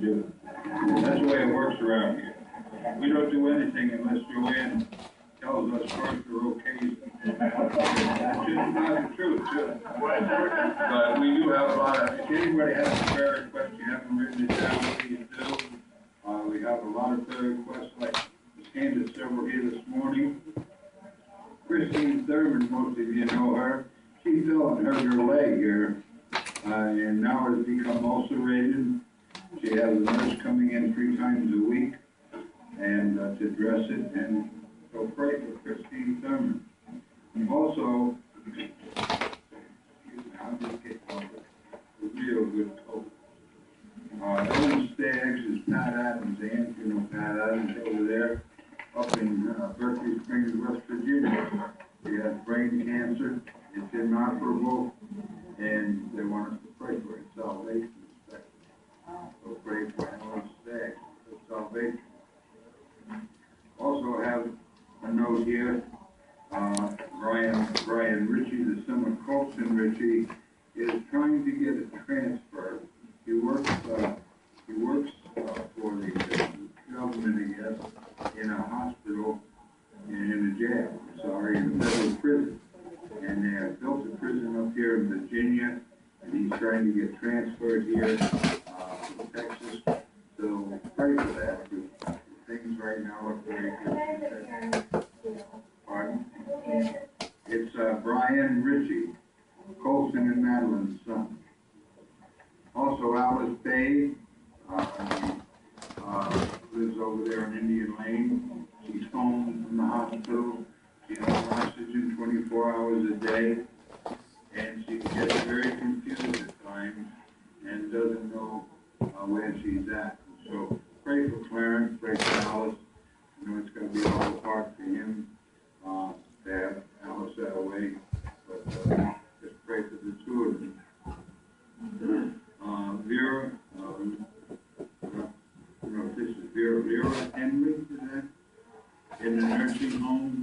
do. That's the way it works around here. We don't do anything unless Joanne tells us first we're okay. That's just not the truth, too. But we do have a lot of, if anybody has a prayer request, you haven't written it down, please do. We have a lot of prayer requests, like we came to several here this morning. Christine Thurman, most of you know her. She fell and hurt her leg here, and now it's become ulcerated. She has a nurse coming in 3 times a week and to dress it, and so pray for Christine Thurman. Also, I'll just get over a real good coach. Ellen Staggs is Pat Adams' aunt, you know Pat Adams over there, up in Berkeley Springs, West Virginia. She has brain cancer. It's inoperable, and they want us to pray for it. Salvation, especially. So pray for Ellen Staggs for salvation. Also have a note here. Brian Ritchie, the son of Colson Ritchie, is trying to get a transfer. He works for the government, I guess, in a hospital and in a jail. Sorry, in a federal prison. And they have built a prison up here in Virginia, and he's trying to get transferred here to Texas. So pray for that, because things right now look very good. Pardon? It's Brian Ritchie, Colson and Madeline's son. Also, Alice Day lives over there in Indian Lane. She's home from the hospital. She has oxygen 24 hours a day, and she gets very confused at times and doesn't know where she's at. So pray for Clarence, pray for Alice. You know it's going to be all hard for him to have Alice that way, but just pray for the two of them. Vera, I don't know if this is Vera Henry, is that? In the nursing home,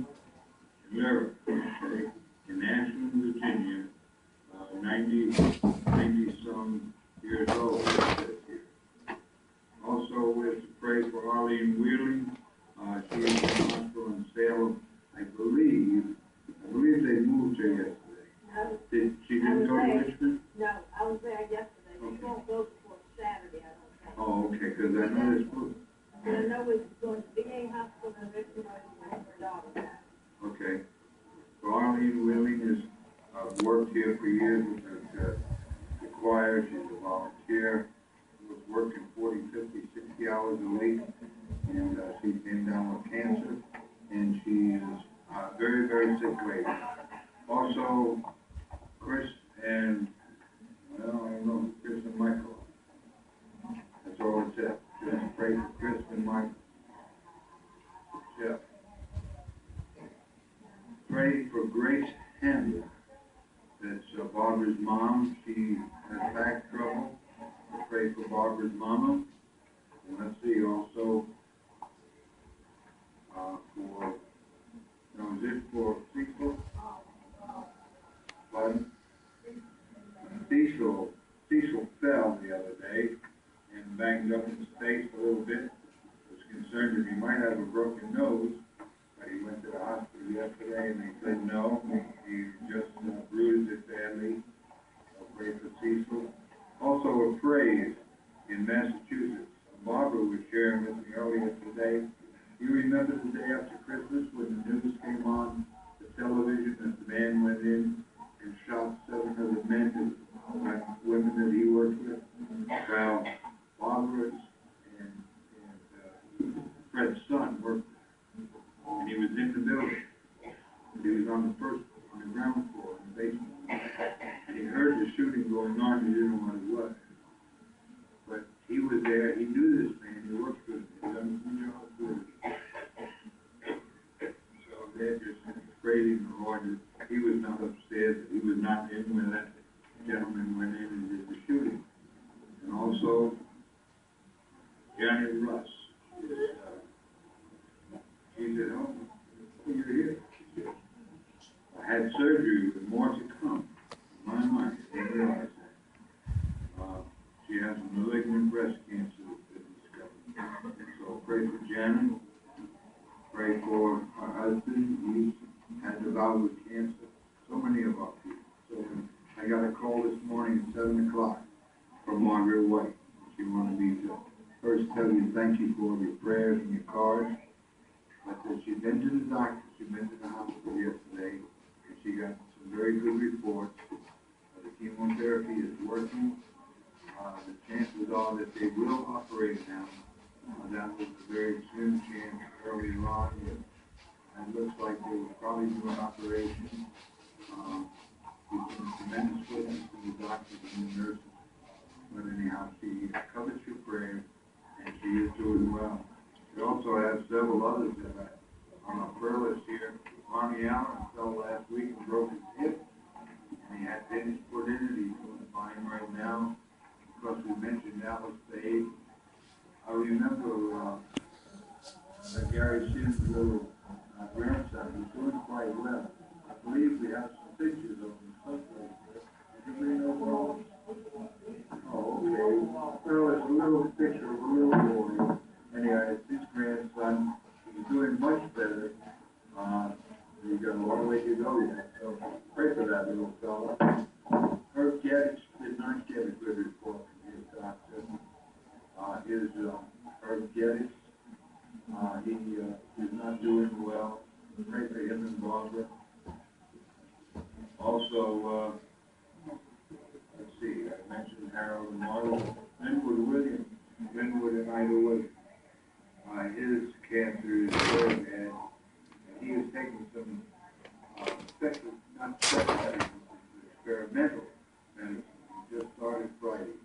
Lyra, okay, in Ashland, Virginia, 90-some years old. Also, we have to pray for Arlene Wheeling. She is in the hospital in Salem. I believe they moved her yesterday. Did she didn't go to Richmond? No, I was there yesterday. She won't go before Saturday, I don't think. Oh, okay, because I know this book. And I know it's going to VA hospital in Richmond, where her daughter died. Okay. So Arlene Wheeling has worked here for years with the choir. She's a volunteer. She was working 40, 50, 60 hours a week. And she came down with cancer. And she is very, very sick lady. Also, Chris and, well, I don't know, Chris and Michael. That's all it said. Just pray for Chris and Michael. Yeah. Pray for Grace Handler. That's Barbara's mom. She has back trouble. Pray for Barbara's mama. And let's see, also is it for Cecil? Pardon? Cecil fell the other day and banged up his face a little bit. Was concerned that he might have a broken nose. He went to the hospital yesterday and they said no, he just bruised it badly. So pray for Cecil. Also a praise in Massachusetts. Barbara was sharing with me earlier today. You remember the day after Christmas when the news came on the television that the man went in and shot 7 other men, women that he worked with? Well, Barbara and Fred's son worked and he was in the building. He was on the ground floor, in the basement. And he heard the shooting going on, he didn't know what it was. But he was there, he knew this man, he worked with him, he done a good job with him. So they're just praising the Lord that he was not upstairs, that he was not in when that gentleman went in and did the shooting. And also, Janet Russ is, she said, oh, you're here. She said, I had surgery with more to come. My, I didn't realize that. She has malignant breast cancer out with cancer. So many of our people. So I got a call this morning at 7 o'clock from Margaret White. She wanted me to first tell you thank you for your prayers and your cards. But she's been to the doctor, she's been to the hospital yesterday, and she got some very good reports. The chemotherapy is working. The chances are that they will operate now. That was a very slim chance earlier on. It looks like they will probably do an operation. We've been tremendous witness to the doctors and the nurses. But anyhow, she covers your prayers, and she is doing well. We also have several others that are on our prayer list here. Ronnie Allen fell last week and broke his hip, and he had things put in it. He's doing fine right now. Because we mentioned Alice Spade. I remember Gary Shin's little grandson. He's doing quite well. I believe we have some pictures of him someplace. Did you bring those home? Oh, okay. Well, it's a little picture of a little boy. Anyway, it's his grandson. He's doing much better. He's got a long way to go yet. So pray for that little fella. Herb Geddes did not get a good report from his doctor. Herb Geddes, he is not doing well. Pray for him and Barbara. Also, let's see, I mentioned Harold and Marla. Linwood Williams, Linwood and Ida Williams. His cancer is very bad, and he is taking some experimental medicine. He just started Friday,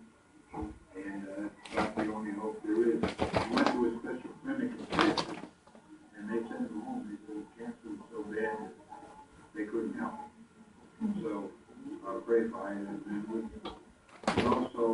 and that's not the only hope there is. He went to a special clinic in Texas, and they sent him home. They said his cancer was so bad that they couldn't help him. So pray for him. And also